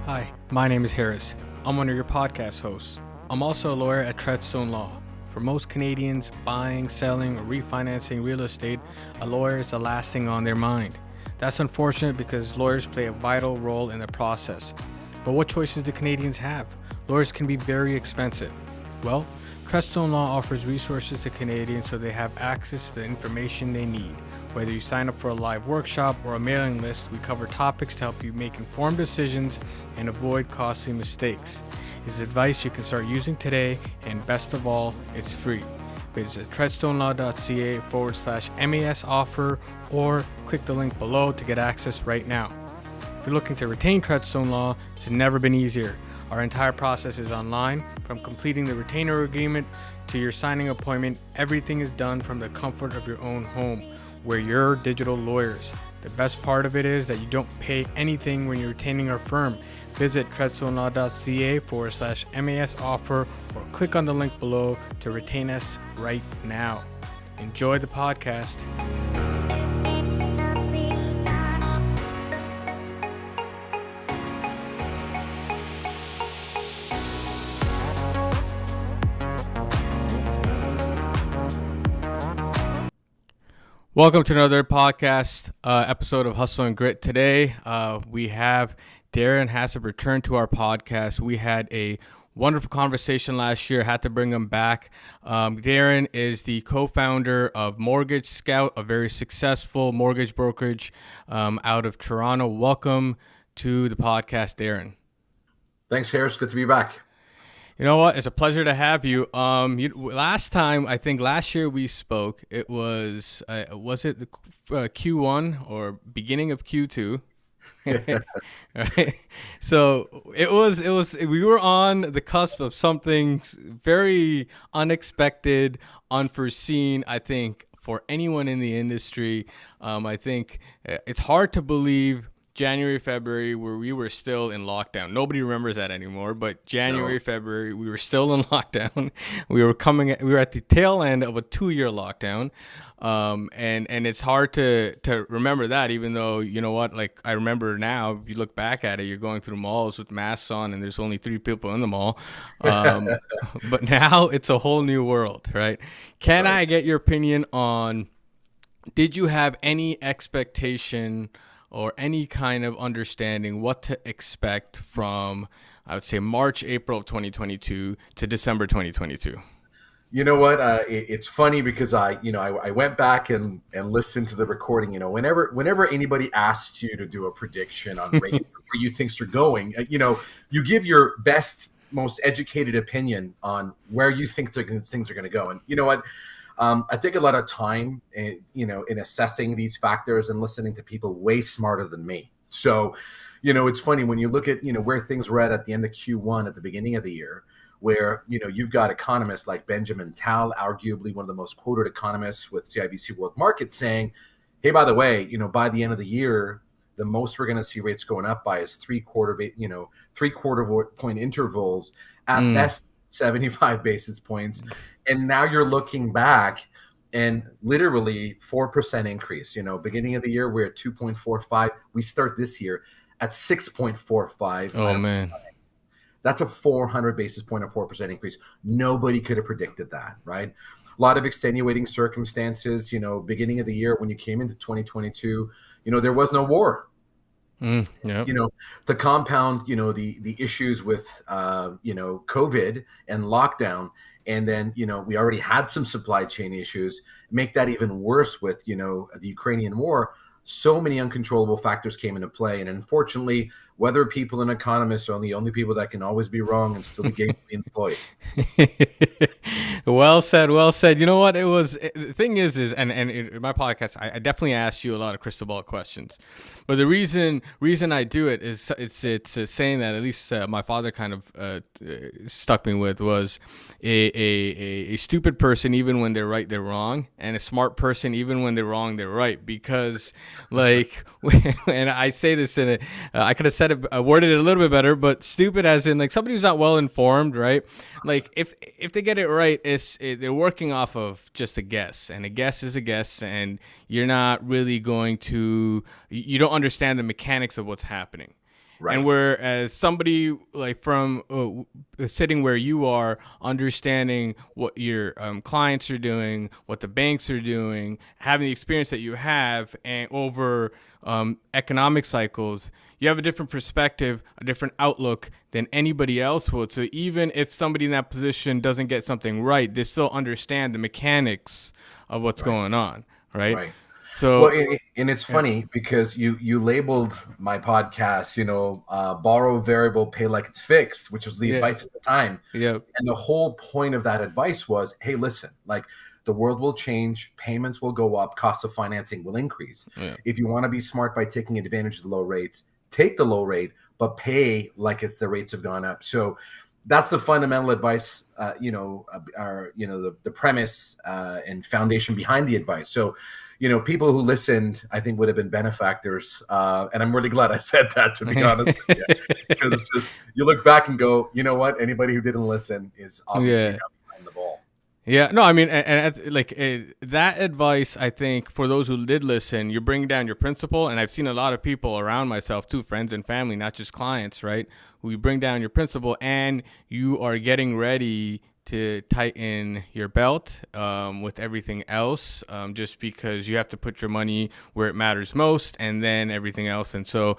Hi, my name is Harris. I'm one of your podcast hosts. I'm also a lawyer at Treadstone Law. For most Canadians, buying, selling, or refinancing real estate, a lawyer is the last thing on their mind. That's unfortunate because lawyers play a vital role in the process. But what choices do Canadians have? Lawyers can be very expensive. Well, Treadstone Law offers resources to Canadians so they have access to the information they need. Whether you sign up for a live workshop or a mailing list, we cover topics to help you make informed decisions and avoid costly mistakes. It's advice you can start using today, and best of all, it's free. Visit treadstonelaw.ca/MAS offer or click the link below to get access right now. If you're looking to retain Treadstone Law, it's never been easier. Our entire process is online. From completing the retainer agreement to your signing appointment, everything is done from the comfort of your own home. We're your digital lawyers. The best part of it is that you don't pay anything when you're retaining our firm. Visit treadstonelaw.ca/MAS offer or click on the link below to retain us right now. Enjoy the podcast. Welcome to another podcast episode of Hustle and Grit. Today, we have Deren Hasip return to our podcast. We had a wonderful conversation last year. Had to bring him back. Deren is the co-founder of Mortgage Scout, a very successful mortgage brokerage out of Toronto. Welcome to the podcast, Deren. Thanks, Harris. Good to be back. You know what? It's a pleasure to have you. Last year we spoke, it was it the Q1 or beginning of Q2? Right. So we were on the cusp of something very unexpected, unforeseen, I think, for anyone in the industry. I think it's hard to believe January, February, where we were still in lockdown. Nobody remembers that anymore, but January, February, we were still in lockdown. We were at the tail end of a 2-year lockdown. And it's hard to remember that, even though, you know what, like I remember now, if you look back at it, you're going through malls with masks on and there's only 3 people in the mall. But now it's a whole new world, right? Can I get your opinion on, did you have any expectation or any kind of understanding what to expect from, I would say, March, April of 2022 to December 2022? You know what? It's funny because I went back and listened to the recording. You know, whenever anybody asks you to do a prediction on rates where you think they're going, you give your best, most educated opinion on where you think things are going to go. And you know what? I take a lot of time, in assessing these factors and listening to people way smarter than me. So, it's funny when you look at, where things were at the end of Q1 at the beginning of the year, where, you've got economists like Benjamin Tal, arguably one of the most quoted economists with CIBC World Markets, saying, hey, by the way, by the end of the year, the most we're going to see rates going up by is three-quarter point intervals, at best 75 basis points. And now you're looking back and literally 4% increase. Beginning of the year, we're at 2.45. We start this year at 6.45. Oh, man. That's a 400 basis point or 4% increase. Nobody could have predicted that, right? A lot of extenuating circumstances. Beginning of the year when you came into 2022, there was no war. Yep. To compound, the issues with, COVID and lockdown. And then, we already had some supply chain issues, make that even worse with, the Ukrainian war. So many uncontrollable factors came into play. And unfortunately, weather people and economists are the only people that can always be wrong and still be gainfully employed. Well said. Well said. You know what? The thing is in my podcast, I definitely asked you a lot of crystal ball questions. But the reason I do it is it's a saying that at least my father kind of stuck me with was a stupid person, even when they're right, they're wrong, and a smart person, even when they're wrong, they're right. Because and I say this I could have said it, worded it a little bit better, but stupid as in like somebody who's not well informed, right? Like if they get it right, they're working off of just a guess, and a guess is a guess, and you're not really you don't understand the mechanics of what's happening. And Right. whereas somebody like from sitting where you are, understanding what your clients are doing, what the banks are doing, having the experience that you have, and over economic cycles, you have a different perspective, a different outlook than anybody else would. So even if somebody in that position doesn't get something right, they still understand the mechanics of what's Right. going on, right? Right. Well, So and it's yeah, funny because you labeled my podcast, borrow variable, pay like it's fixed, which was the yeah, advice at the time. yeah, And the whole point of that advice was, hey, listen, like the world will change, payments will go up, cost of financing will increase. yeah, If you want to be smart by taking advantage of the low rates, take the low rate, but pay like it's the rates have gone up. So that's the fundamental advice, the premise and foundation behind the advice. So, people who listened, I think, would have been benefactors. And I'm really glad I said that, to be honest with you, because it's just, you look back and go, you know what? Anybody who didn't listen is obviously yeah. now behind the ball. Yeah, no, I mean, that advice, I think, for those who did listen, you're bringing down your principal. And I've seen a lot of people around myself too, friends and family, not just clients, right? Who you bring down your principal and you are getting ready to tighten your belt with everything else, just because you have to put your money where it matters most and then everything else. And so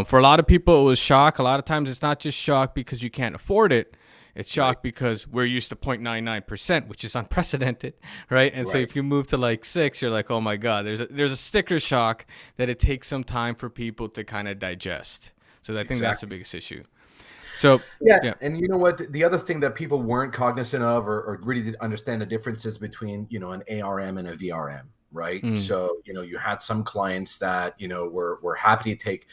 for a lot of people, it was shock. A lot of times it's not just shock because you can't afford it. It's Right. shock because we're used to 0.99%, which is unprecedented, right? And so Right. if you move to like 6, you're like, oh my God, there's a sticker shock that it takes some time for people to kind of digest. So I think that's the Exactly. biggest issue. So Yeah, yeah, and you know what? The other thing that people weren't cognizant of, or really didn't understand the differences between, an ARM and a VRM, right? mm, So, you had some clients that, were happy to take,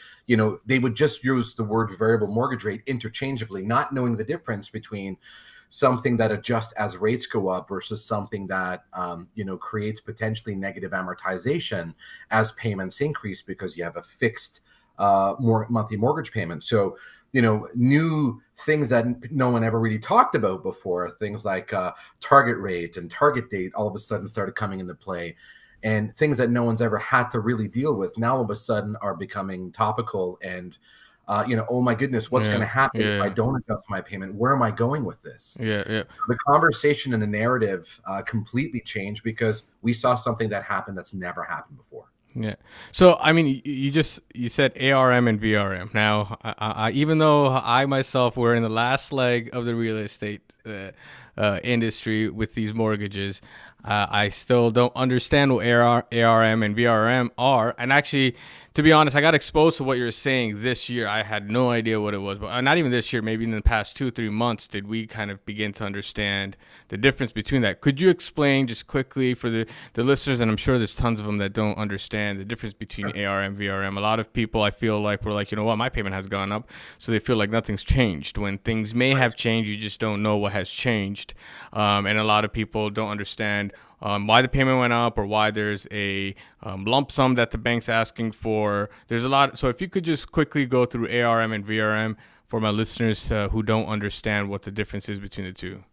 they would just use the word variable mortgage rate interchangeably, not knowing the difference between something that adjusts as rates go up versus something that, creates potentially negative amortization as payments increase because you have a fixed more monthly mortgage payment. So, new things that no one ever really talked about before, things like target rate and target date, all of a sudden started coming into play. And things that no one's ever had to really deal with now all of a sudden are becoming topical. And, oh my goodness, what's going yeah, to happen if I yeah, don't adjust my payment? Where am I going with this? yeah, yeah. So the conversation and the narrative completely changed because we saw something that happened that's never happened before. Yeah. So I mean, you said ARM and VRM. Now, even though I myself were in the last leg of the real estate industry with these mortgages, I still don't understand what ARM and VRM are. And actually, to be honest, I got exposed to what you're saying this year. I had no idea what it was, but not even this year. Maybe in the past 2 3 months, did we kind of begin to understand the difference between that? Could you explain just quickly for the listeners, and I'm sure there's tons of them that don't understand the difference between ARM, VRM. A lot of people, I feel like, were like, you know what, my payment has gone up, so they feel like nothing's changed. When things may have changed, you just don't know what has changed. And a lot of people don't understand why the payment went up or why there's a lump sum that the bank's asking for. There's a lot. So if you could just quickly go through ARM and VRM for my listeners who don't understand what the difference is between the two.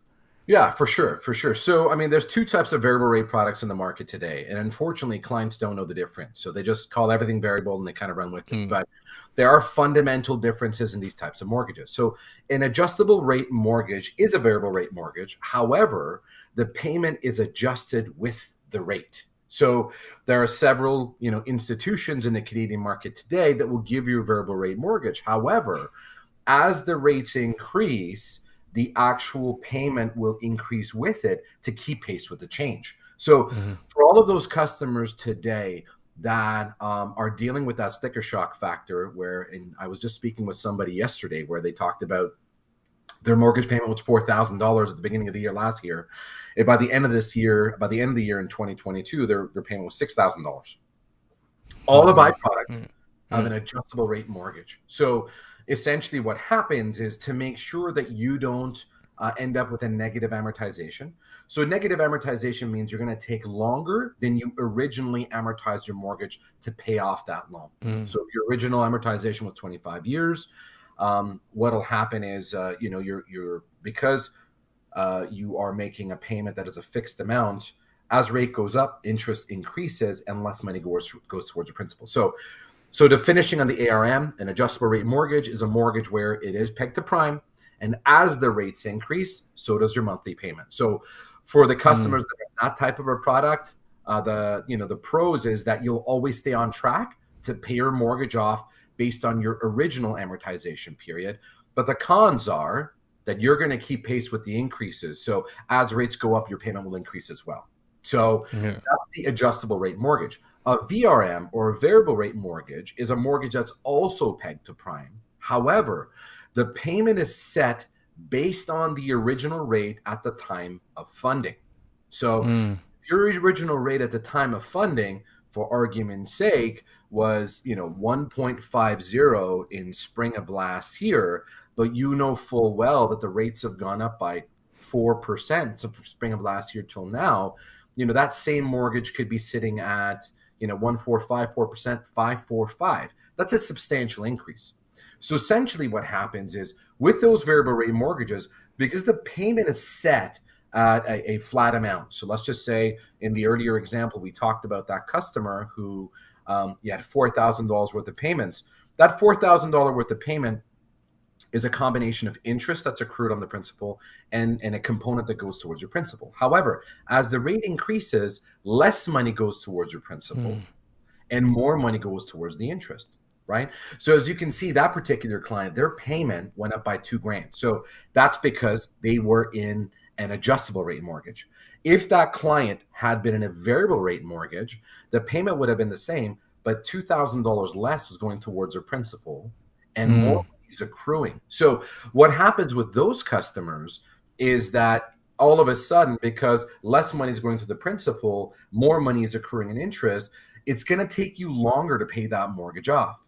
Yeah, for sure, for sure. So, I mean, there's two types of variable rate products in the market today, and unfortunately, clients don't know the difference. So they just call everything variable and they kind of run with it. Mm, But there are fundamental differences in these types of mortgages. So, an adjustable rate mortgage is a variable rate mortgage. However, the payment is adjusted with the rate. So there are several, institutions in the Canadian market today that will give you a variable rate mortgage. However, as the rates increase, the actual payment will increase with it to keep pace with the change. So, mhm, for all of those customers today that are dealing with that sticker shock factor, and I was just speaking with somebody yesterday where they talked about their mortgage payment was $4,000 at the beginning of the year last year. And by the end of this year, by the end of the year in 2022, their payment was $6,000. All a mhm, byproduct mm, of mm, an adjustable rate mortgage. So essentially what happens is to make sure that you don't end up with a negative amortization. So negative amortization means you're going to take longer than you originally amortized your mortgage to pay off that loan. mm, So if your original amortization was 25 years, what'll happen is, you're because you are making a payment that is a fixed amount. As rate goes up, interest increases, and less money goes towards your principal. So So the finishing on the ARM, an adjustable rate mortgage, is a mortgage where it is pegged to prime. And as the rates increase, so does your monthly payment. So for the customers that are that type of a product, the pros is that you'll always stay on track to pay your mortgage off based on your original amortization period. But the cons are that you're going to keep pace with the increases. So as rates go up, your payment will increase as well. So that's the adjustable rate mortgage. A VRM, or a variable rate mortgage, is a mortgage that's also pegged to prime. However, the payment is set based on the original rate at the time of funding. So your original rate at the time of funding, for argument's sake, was 1.50 in spring of last year, but you know full well that the rates have gone up by 4% from spring of last year till now. That same mortgage could be sitting at 1.454%, 5.45. That's a substantial increase. So essentially what happens is, with those variable rate mortgages, because the payment is set at a flat amount. So let's just say in the earlier example, we talked about that customer who had $4,000 worth of payments. That $4,000 worth of payment is a combination of interest that's accrued on the principal and a component that goes towards your principal. However, as the rate increases, less money goes towards your principal and more money goes towards the interest, right? So as you can see, that particular client, their payment went up by $2,000. So that's because they were in an adjustable rate mortgage. If that client had been in a variable rate mortgage, the payment would have been the same, but $2,000 less was going towards their principal and more is accruing. So what happens with those customers is that all of a sudden, because less money is going to the principal, more money is accruing in interest, it's going to take you longer to pay that mortgage off.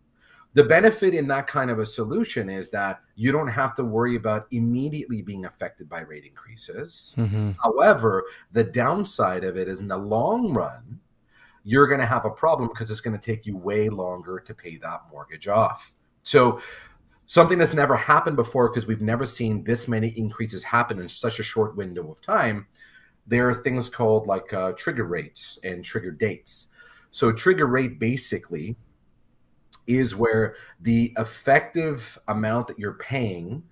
The benefit in that kind of a solution is that you don't have to worry about immediately being affected by rate increases. However, the downside of it is, in the long run, you're going to have a problem because it's going to take you way longer to pay that mortgage off. So something that's never happened before, because we've never seen this many increases happen in such a short window of time, there are things called like trigger rates and trigger dates. So trigger rate basically is where the effective amount that you're paying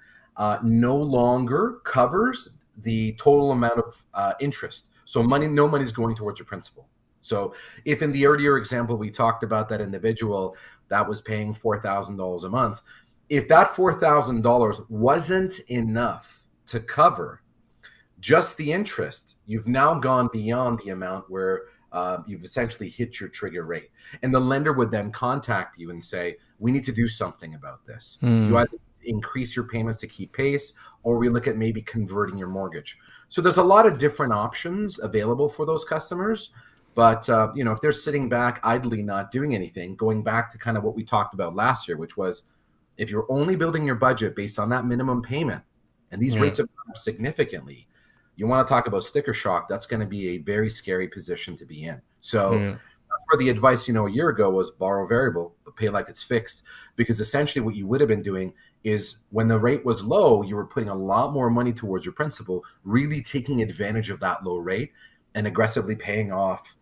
no longer covers the total amount of interest. So no money is going towards your principal. So if in the earlier example we talked about that individual that was paying $4,000 a month, if that $4,000 wasn't enough to cover just the interest, you've now gone beyond the amount where you've essentially hit your trigger rate. And the lender would then contact you and say, we need to do something about this. You either increase your payments to keep pace, or we look at maybe converting your mortgage. So there's a lot of different options available for those customers. But if they're sitting back idly not doing anything, going back to kind of what we talked about last year, which was, if you're only building your budget based on that minimum payment, and these rates have gone up significantly, you want to talk about sticker shock, that's going to be a very scary position to be in. So for the advice, a year ago was borrow variable, but pay like it's fixed. Because essentially what you would have been doing is, when the rate was low, you were putting a lot more money towards your principal, really taking advantage of that low rate and aggressively paying off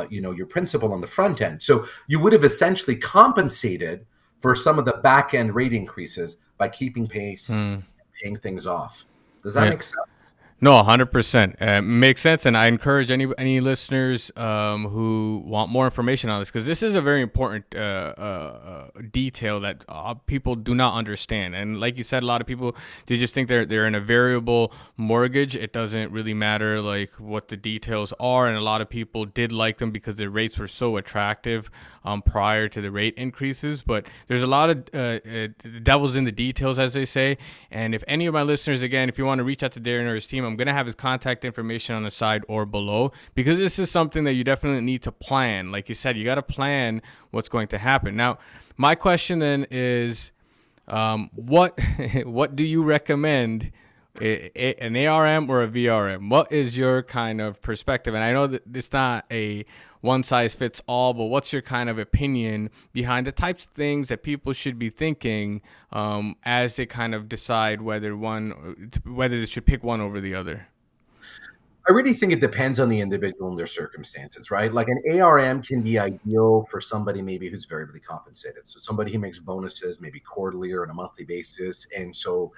your principal on the front end. So you would have essentially compensated for some of the back end rate increases by keeping pace and paying things off. Does that make sense? No, 100%. Makes sense. And I encourage any listeners who want more information on this, because this is a very important detail that people do not understand. And like you said, a lot of people, they just think they're in a variable mortgage. It doesn't really matter like what the details are. And a lot of people did like them because their rates were so attractive prior to the rate increases. But there's a lot of the devil's in the details, as they say. And if any of my listeners, again, if you want to reach out to Deren or his team, I'm going to have his contact information on the side or below, because this is something that you definitely need to plan. Like you said, you got to plan what's going to happen. Now, my question then is, what do you recommend, an ARM or a VRM? What is your kind of perspective? And I know that it's not a one size fits all, but what's your kind of opinion behind the types of things that people should be thinking as they kind of decide whether they should pick one over the other? I I really think it depends on the individual and their circumstances, right? Like an ARM can be ideal for somebody maybe who's variably compensated. So somebody who makes bonuses maybe quarterly or on a monthly basis. And so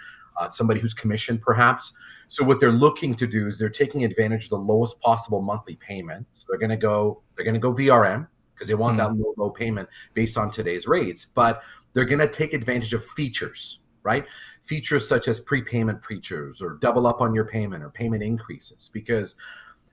somebody who's commissioned perhaps. So what they're looking to do is they're taking advantage of the lowest possible monthly payment. So they're gonna go VRM because they want that low payment based on today's rates, but they're gonna take advantage of features, right? Features such as prepayment features or double up on your payment or payment increases. Because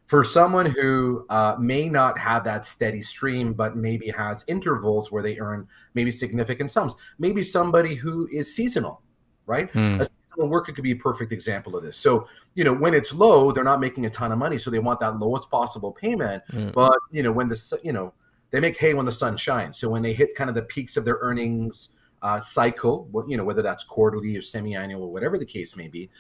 for someone who may not have that steady stream, but maybe has intervals where they earn maybe significant sums, maybe somebody who is seasonal, right? A seasonal worker could be a perfect example of this. So, when it's low, they're not making a ton of money. So they want that lowest possible payment. But, they make hay when the sun shines. So when they hit kind of the peaks of their earnings cycle, whether that's quarterly or semi-annual or whatever the case may be,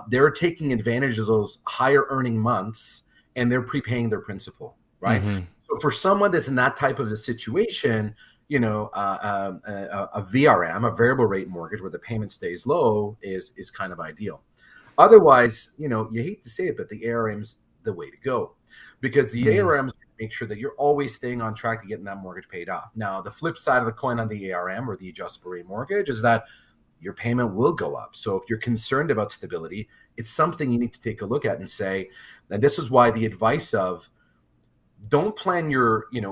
they're taking advantage of those higher earning months and they're prepaying their principal, right? So for someone that's in that type of a situation, a VRM, a variable rate mortgage where the payment stays low is kind of ideal. Otherwise, you hate to say it, but the ARM's the way to go, because the ARM's make sure that you're always staying on track to getting that mortgage paid off. Now, the flip side of the coin on the ARM or the adjustable rate mortgage is that your payment will go up. So if you're concerned about stability, it's something you need to take a look at and say, and this is why the advice of don't plan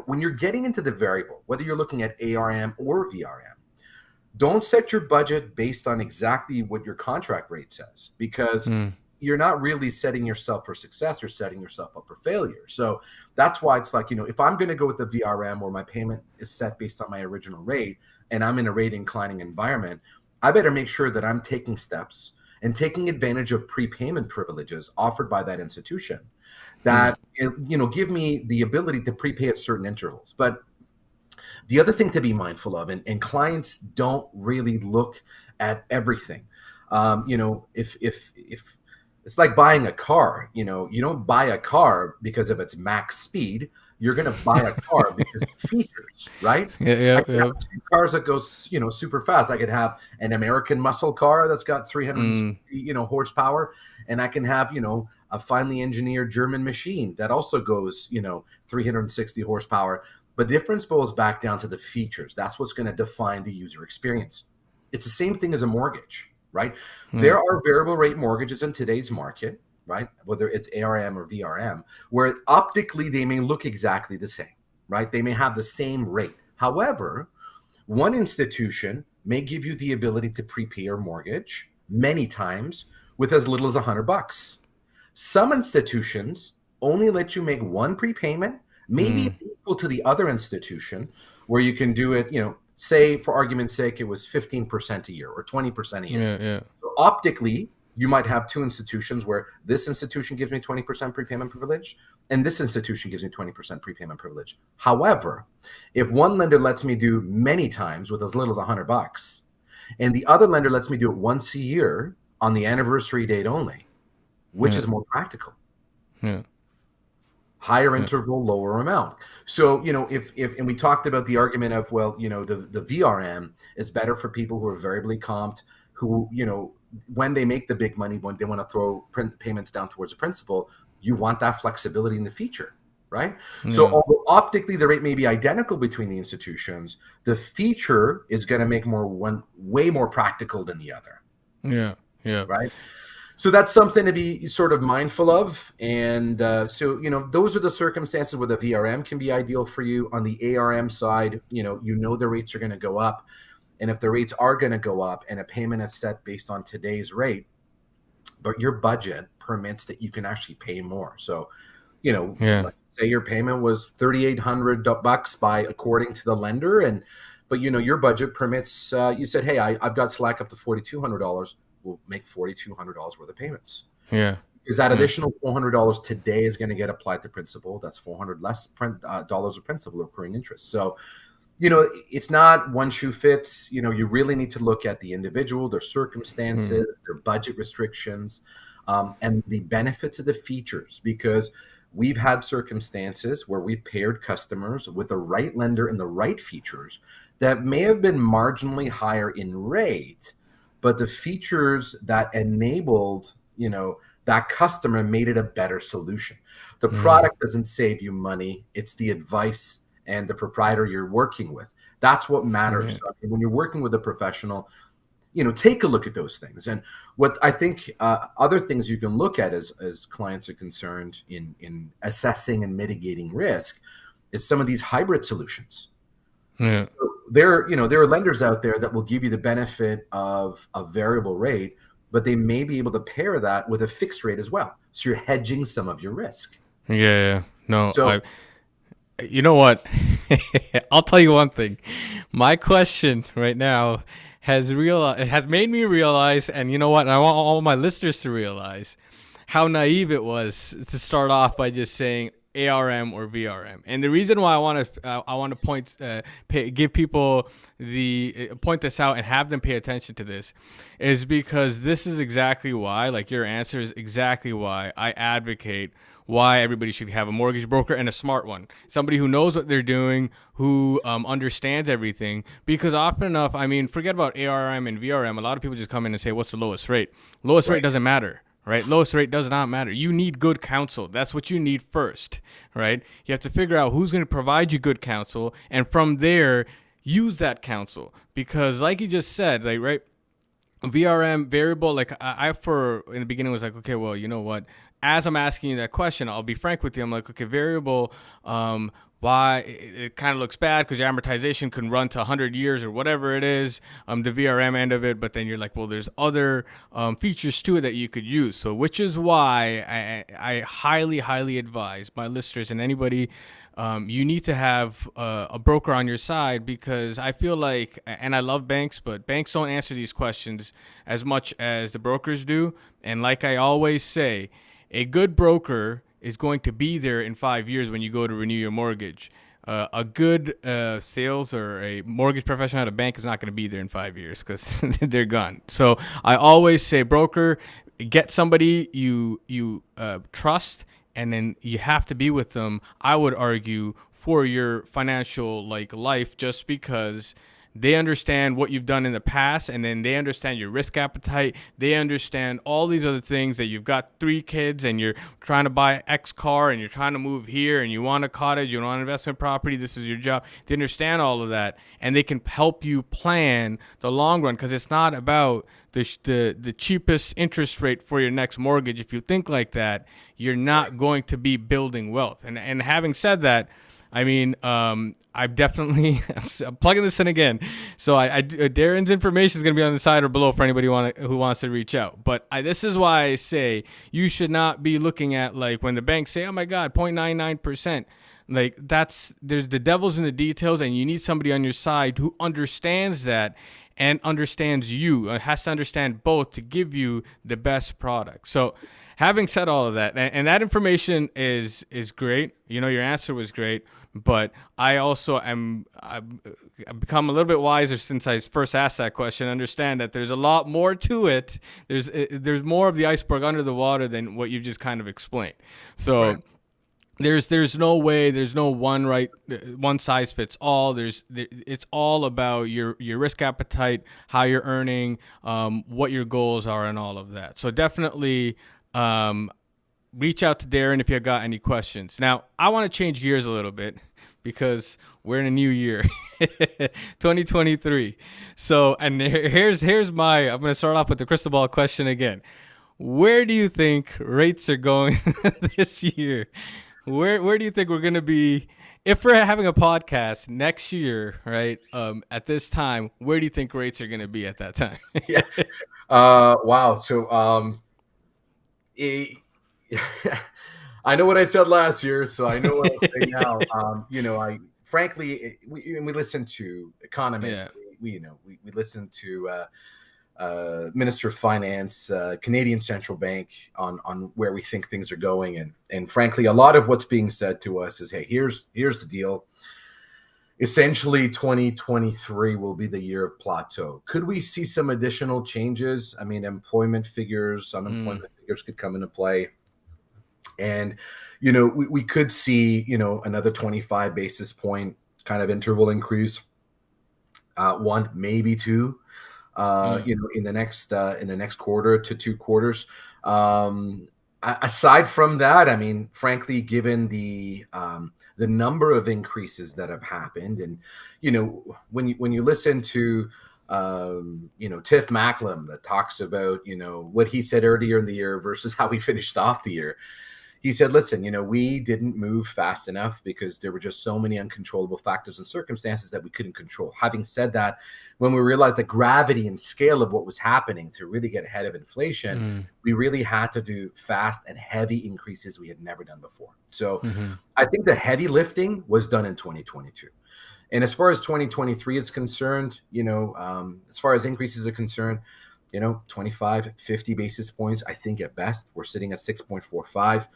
when you're getting into the variable, whether you're looking at ARM or VRM, don't set your budget based on exactly what your contract rate says, because you're not really setting yourself for success, you're setting yourself up for failure. So that's why it's like, if I'm going to go with the VRM where my payment is set based on my original rate and I'm in a rate inclining environment, I better make sure that I'm taking steps and taking advantage of prepayment privileges offered by that institution that, give me the ability to prepay at certain intervals. But the other thing to be mindful of, and clients don't really look at everything. If it's like buying a car, you don't buy a car because of its max speed. You're going to buy a car because of features, right? I could have two cars that go, super fast. I could have an American muscle car that's got 360, horsepower, and I can have, a finely engineered German machine that also goes, 360 horsepower. But the difference boils back down to the features. That's what's going to define the user experience. It's the same thing as a mortgage, right? There are variable rate mortgages in today's market, right? Whether it's ARM or VRM, where optically they may look exactly the same, right? They may have the same rate. However, one institution may give you the ability to prepay your mortgage many times with as little as $100. Some institutions only let you make one prepayment, maybe it's equal to the other institution, where you can do it, say for argument's sake, it was 15% a year or 20% a year. So optically, you might have two institutions where this institution gives me 20% prepayment privilege and this institution gives me 20% prepayment privilege. However, if one lender lets me do many times with as little as $100 and the other lender lets me do it once a year on the anniversary date only, which is more practical? Higher interval, lower amount. So, if and we talked about the argument of, well, the VRM is better for people who are variably comped, who, when they make the big money, when they want to throw payments down towards the principal, you want that flexibility in the feature, right? So although optically the rate may be identical between the institutions, the feature is going to make one way more practical than the other. Right? So that's something to be sort of mindful of. And so, those are the circumstances where the VRM can be ideal for you. On the ARM side, the rates are going to go up. And if the rates are going to go up and a payment is set based on today's rate, but your budget permits that you can actually pay more. So, let's say your payment was $3,800 according to the lender. But your budget permits, you said, hey, I've got slack up to $4,200. We'll make $4,200 worth of payments. Because that additional $400 today is going to get applied to principal. That's $400 less dollars of principal accruing interest. So, it's not one shoe fits. You really need to look at the individual, their circumstances, their budget restrictions, and the benefits of the features. Because we've had circumstances where we've paired customers with the right lender and the right features that may have been marginally higher in rate, but the features that enabled, that customer made it a better solution. The Mm. product doesn't save you money. It's the advice and the proprietor you're working with. That's what matters. Yeah. When you're working with a professional, take a look at those things. And what I think other things you can look at as clients are concerned in assessing and mitigating risk is some of these hybrid solutions. Yeah. So there are lenders out there that will give you the benefit of a variable rate, but they may be able to pair that with a fixed rate as well. So you're hedging some of your risk. Yeah. No, So you know what? I'll tell you one thing. My question right now it has made me realize, and you know what? And I want all my listeners to realize how naive it was to start off by just saying ARM or VRM. And the reason why I want to give people point this out and have them pay attention to this is because this is exactly why, like your answer is exactly why I advocate why everybody should have a mortgage broker, and a smart one, somebody who knows what they're doing, who understands everything. Because often enough, I mean, forget about ARM and VRM. A lot of people just come in and say, what's the lowest rate? Lowest rate doesn't matter. Right? Lowest rate does not matter. You need good counsel. That's what you need first, right? You have to figure out who's going to provide you good counsel, and from there, use that counsel. Because like you just said, like, right, VRM variable, like for in the beginning was like, okay, well, you know what? As I'm asking you that question, I'll be frank with you. I'm like, okay, variable, why it kind of looks bad because your amortization can run to 100 years or whatever it is, the VRM end of it. But then you're like, well, there's other features to it that you could use. So which is why I highly, highly advise my listeners and anybody, you need to have a broker on your side, because I feel like, and I love banks, but banks don't answer these questions as much as the brokers do. And like I always say, a good broker is going to be there in 5 years when you go to renew your mortgage. A good sales or a mortgage professional at a bank is not going to be there in 5 years because they're gone. So I always say, broker, get somebody you trust, and then you have to be with them, I would argue, for your financial life, just because they understand what you've done in the past, and then they understand your risk appetite. They understand all these other things, that you've got 3 kids and you're trying to buy X car and you're trying to move here and you want a cottage, you want an investment property, this is your job. They understand all of that, and they can help you plan the long run, because it's not about the cheapest interest rate for your next mortgage. If you think like that, you're not going to be building wealth. And having said that, I mean, I'm definitely I'm plugging this in again. So Deren's information is going to be on the side or below for anybody who wants to reach out. But this is why I say you should not be looking at, like, when the banks say, oh my God, 0.99%. Like, there's the devil's in the details, and you need somebody on your side who understands that and understands you, has to understand both to give you the best product. So having said all of that, and that information is great. You know, your answer was great. But I also I've become a little bit wiser since I first asked that question. Understand that there's a lot more to it. There's more of the iceberg under the water than what you've just kind of explained. So there's no way, there's no one size fits all. It's all about your risk appetite, how you're earning, what your goals are, and all of that. So definitely reach out to Deren if you've got any questions. Now, I want to change gears a little bit because we're in a new year, 2023. So, and here's I'm going to start off with the crystal ball question again. Where do you think rates are going this year? Where do you think we're going to be if we're having a podcast next year, right? At this time, where do you think rates are going to be at that time? Yeah. Wow. So, I know what I said last year, so I know what I'll say now. I frankly, we listen to economists. Yeah. We listen to Minister of Finance, Canadian Central Bank on where we think things are going, and frankly, a lot of what's being said to us is, hey, here's the deal. Essentially, 2023 will be the year of plateau. Could we see some additional changes? I mean, unemployment figures could come into play. And, we could see, another 25 basis point kind of interval increase, 1, maybe 2, in the next quarter to 2 quarters. Aside from that, I mean, frankly, given the number of increases that have happened, and when you listen to Tiff Macklem that talks about what he said earlier in the year versus how we finished off the year. He said, listen, we didn't move fast enough because there were just so many uncontrollable factors and circumstances that we couldn't control. Having said that, when we realized the gravity and scale of what was happening to really get ahead of inflation, we really had to do fast and heavy increases we had never done before. So I think the heavy lifting was done in 2022. And as far as 2023 is concerned, as far as increases are concerned, 25, 50 basis points, I think at best. We're sitting at 6.45.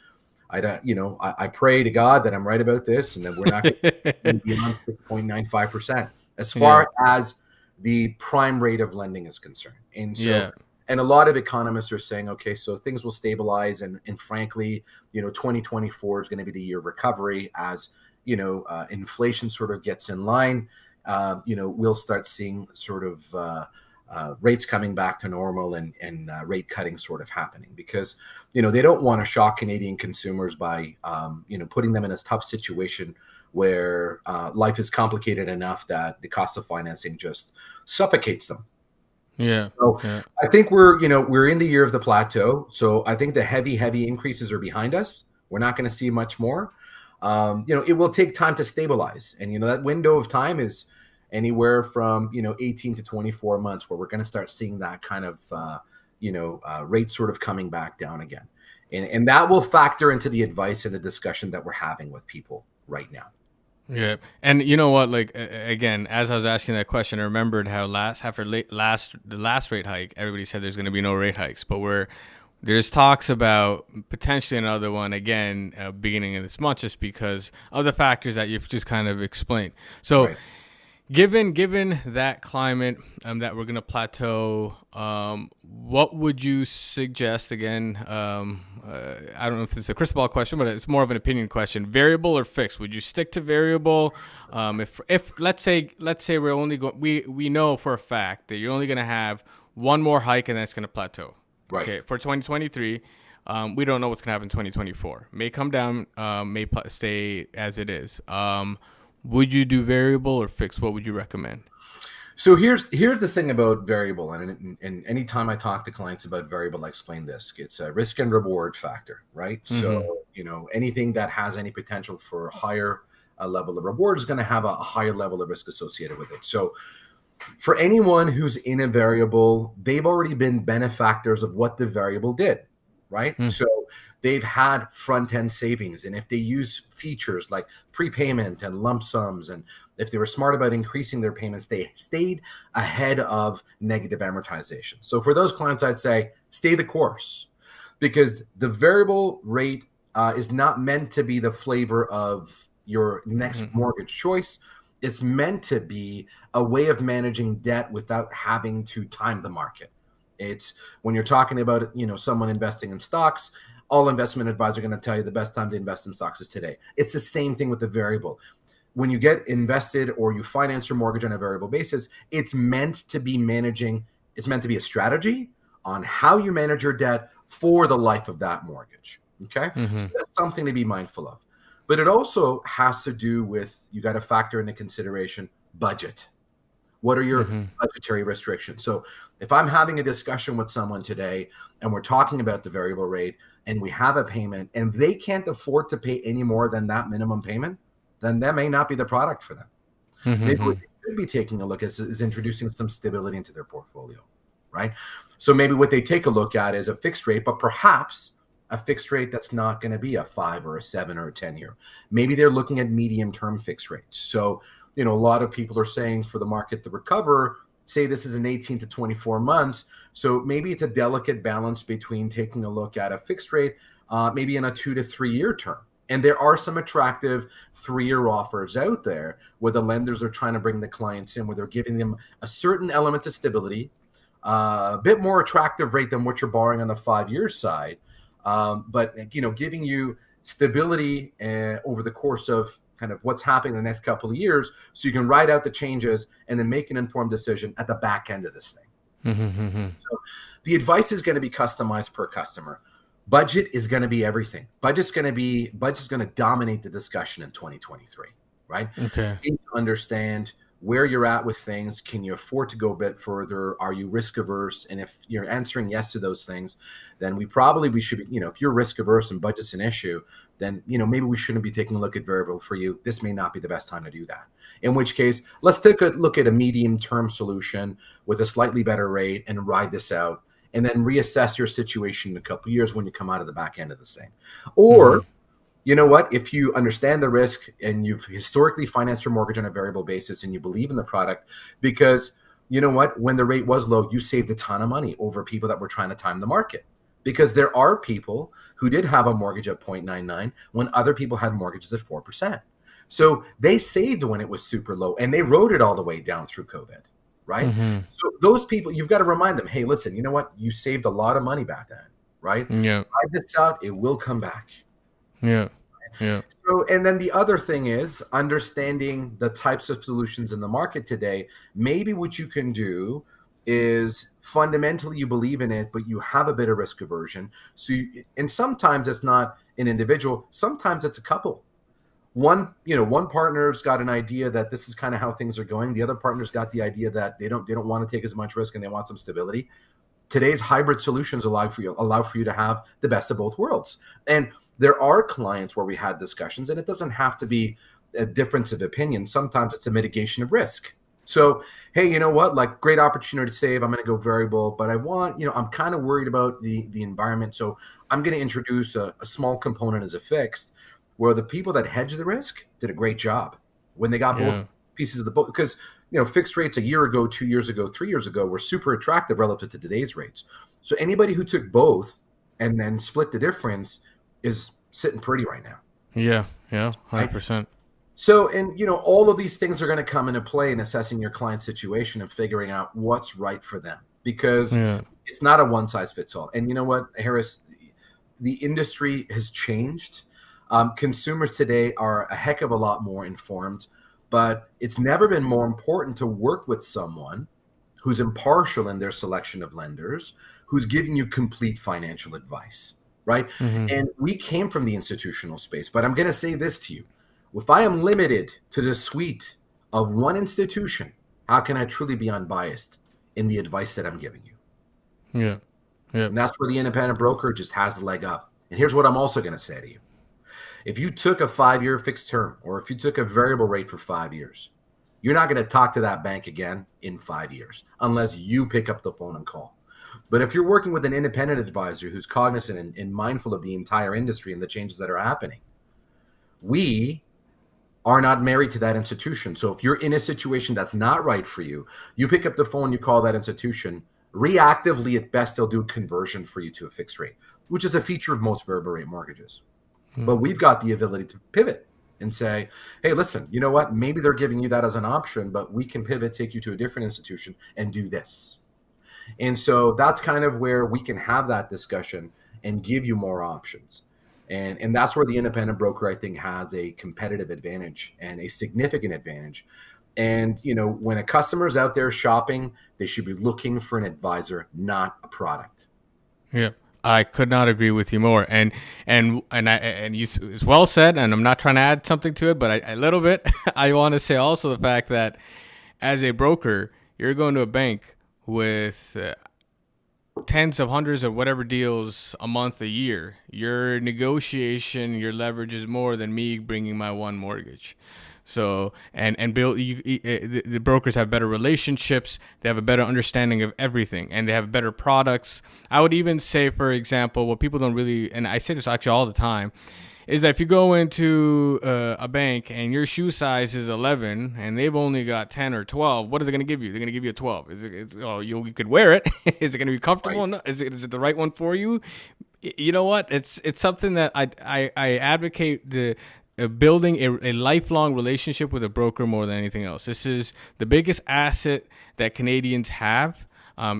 I pray to God that I'm right about this and that we're not going to be beyond 6.95% as far as the prime rate of lending is concerned. And so, and a lot of economists are saying, okay, so things will stabilize. And frankly, 2024 is going to be the year of recovery as, inflation sort of gets in line. We'll start seeing sort of rates coming back to normal and rate cutting sort of happening because, they don't want to shock Canadian consumers by, putting them in a tough situation where life is complicated enough that the cost of financing just suffocates them. So I think we're in the year of the plateau. So I think the heavy increases are behind us. We're not going to see much more. It will take time to stabilize. And, that window of time is anywhere from 18 to 24 months where we're going to start seeing that kind of rate sort of coming back down again, and that will factor into the advice and the discussion that we're having with people right now. Yeah, and you know what? Like again, as I was asking that question, I remembered how the last rate hike, everybody said there's going to be no rate hikes, but there's talks about potentially another one again beginning of this month, just because of the factors that you've just kind of explained. So. Right. Given that climate that we're going to plateau, what would you suggest? Again, I don't know if it's a crystal ball question, but it's more of an opinion question. Variable or fixed? Would you stick to variable? If let's say we're only we know for a fact that you're only going to have one more hike and then it's going to plateau. Right. Okay. For 2023, we don't know what's going to happen in 2024. May come down, may stay as it is. Would you do variable or fixed? What would you recommend? So here's the thing about variable, and anytime I talk to clients about variable, I explain this. It's a risk and reward factor, right? Mm-hmm. So, anything that has any potential for a higher level of reward is going to have a higher level of risk associated with it. So for anyone who's in a variable, they've already been benefactors of what the variable did, right? Mm. So they've had front-end savings. And if they use features like prepayment and lump sums, and if they were smart about increasing their payments, they stayed ahead of negative amortization. So for those clients, I'd say stay the course, because the variable rate is not meant to be the flavor of your next mortgage choice. It's meant to be a way of managing debt without having to time the market. It's when you're talking about, someone investing in stocks, all investment advisors are going to tell you the best time to invest in stocks is today. It's the same thing with the variable. When you get invested or you finance your mortgage on a variable basis, it's meant to be a strategy on how you manage your debt for the life of that mortgage. Okay. Mm-hmm. So that's something to be mindful of. But it also has to do with, you got to factor into consideration budget. What are your budgetary restrictions? So if I'm having a discussion with someone today and we're talking about the variable rate and we have a payment and they can't afford to pay any more than that minimum payment, then that may not be the product for them. Mm-hmm. Maybe what they could be taking a look at is introducing some stability into their portfolio, right? So maybe what they take a look at is a fixed rate, but perhaps a fixed rate that's not going to be a 5 or a 7 or a 10 year. Maybe they're looking at medium-term fixed rates. So, a lot of people are saying for the market to recover, say this is an 18 to 24 months. So maybe it's a delicate balance between taking a look at a fixed rate, maybe in a 2 to 3 year term. And there are some attractive 3-year offers out there where the lenders are trying to bring the clients in, where they're giving them a certain element of stability, a bit more attractive rate than what you're borrowing on the 5-year side. But giving you stability over the course of kind of what's happening in the next couple of years, so you can ride out the changes and then make an informed decision at the back end of this thing. So the advice is going to be customized per customer. Budget is going to be everything. Budget's going to dominate the discussion in 2023, right? Okay. You need to understand where you're at with things. Can you afford to go a bit further? Are you risk averse? And if you're answering yes to those things, then we should be, if you're risk averse and budget's an issue, then, maybe we shouldn't be taking a look at variable for you. This may not be the best time to do that. In which case, let's take a look at a medium term solution with a slightly better rate and ride this out, and then reassess your situation in a couple of years when you come out of the back end of this thing. Or, you know what, if you understand the risk and you've historically financed your mortgage on a variable basis and you believe in the product, because you know what, when the rate was low, you saved a ton of money over people that were trying to time the market. Because there are people who did have a mortgage at 0.99 when other people had mortgages at 4%. So they saved when it was super low, and they rode it all the way down through COVID. Right? So those people, you've got to remind them, hey, listen, you know what? You saved a lot of money back then, right? Yeah. Ride this out, it will come back. Yeah. Yeah. So, and then the other thing is understanding the types of solutions in the market today. Maybe what you can do is fundamentally you believe in it, but you have a bit of risk aversion. So, and sometimes it's not an individual, sometimes it's a couple. One partner's got an idea that this is kind of how things are going. The other partner's got the idea that they don't want to take as much risk and they want some stability. Today's hybrid solutions allow for you to have the best of both worlds. And there are clients where we had discussions, and it doesn't have to be a difference of opinion. Sometimes it's a mitigation of risk. So, hey, you know what? Like, great opportunity to save. I'm going to go variable, but I'm kind of worried about the environment. So I'm going to introduce a small component as a fixed, where the people that hedge the risk did a great job when they got both pieces of the boat. Because, fixed rates a year ago, 2 years ago, 3 years ago were super attractive relative to today's rates. So anybody who took both and then split the difference is sitting pretty right now. Yeah. 100%. Right? So, and, all of these things are going to come into play in assessing your client's situation and figuring out what's right for them, because it's not a one size fits all. And you know what, Harris, the industry has changed. Consumers today are a heck of a lot more informed, but it's never been more important to work with someone who's impartial in their selection of lenders, who's giving you complete financial advice, right? And we came from the institutional space, but I'm going to say this to you. If I am limited to the suite of one institution, how can I truly be unbiased in the advice that I'm giving you? Yeah. And that's where the independent broker just has the leg up. And here's what I'm also going to say to you. If you took a 5-year fixed term, or if you took a variable rate for 5 years, you're not going to talk to that bank again in 5 years unless you pick up the phone and call. But if you're working with an independent advisor who's cognizant and mindful of the entire industry and the changes that are happening, we are not married to that institution. So if you're in a situation that's not right for you, you pick up the phone, you call that institution. Reactively, at best, they'll do a conversion for you to a fixed rate, which is a feature of most variable rate mortgages. But we've got the ability to pivot and say, hey, listen, you know what? Maybe they're giving you that as an option, but we can pivot, take you to a different institution and do this. And so that's kind of where we can have that discussion and give you more options. And that's where the independent broker, I think, has a competitive advantage and a significant advantage. And, when a customer is out there shopping, they should be looking for an advisor, not a product. Yeah. I could not agree with you more, and you, it's well said. And I'm not trying to add something to it, but a little bit. I want to say also the fact that as a broker, you're going to a bank with tens of hundreds of whatever deals a month, a year. Your negotiation, your leverage is more than me bringing my one mortgage. So, and Bill, the brokers have better relationships. They have a better understanding of everything, and they have better products. I would even say, for example, what people don't really, and I say this actually all the time, is that if you go into a bank and your shoe size is 11 and they've only got 10 or 12, what are they going to give you? They're going to give you a 12. You could wear it. Is it going to be comfortable? Right. No. Is it the right one for you? You know what? It's something that I advocate building a lifelong relationship with a broker more than anything else. This is the biggest asset that Canadians have.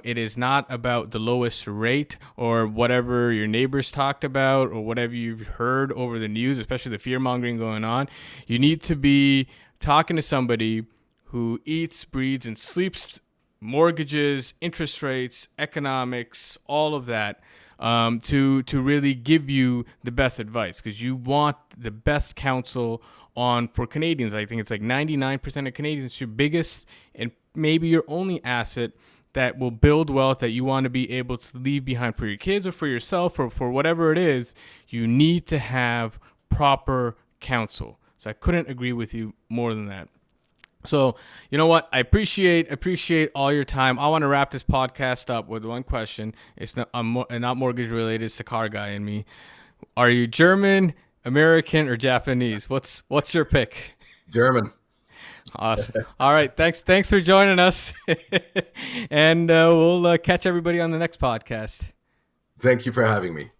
It is not about the lowest rate or whatever your neighbors talked about or whatever you've heard over the news, especially the fear-mongering going on. You need to be talking to somebody who eats, breathes, and sleeps mortgages, interest rates, economics, all of that. to really give you the best advice, because you want the best counsel on for Canadians. I think it's like 99% of Canadians, your biggest and maybe your only asset that will build wealth that you want to be able to leave behind for your kids or for yourself or for whatever it is. You need to have proper counsel. So I couldn't agree with you more than that. So, you know what? I appreciate all your time. I want to wrap this podcast up with one question. It's not not mortgage related. It's the car guy in me. Are you German, American, or Japanese? What's your pick? German. Awesome. All right. Thanks for joining us, and we'll catch everybody on the next podcast. Thank you for having me.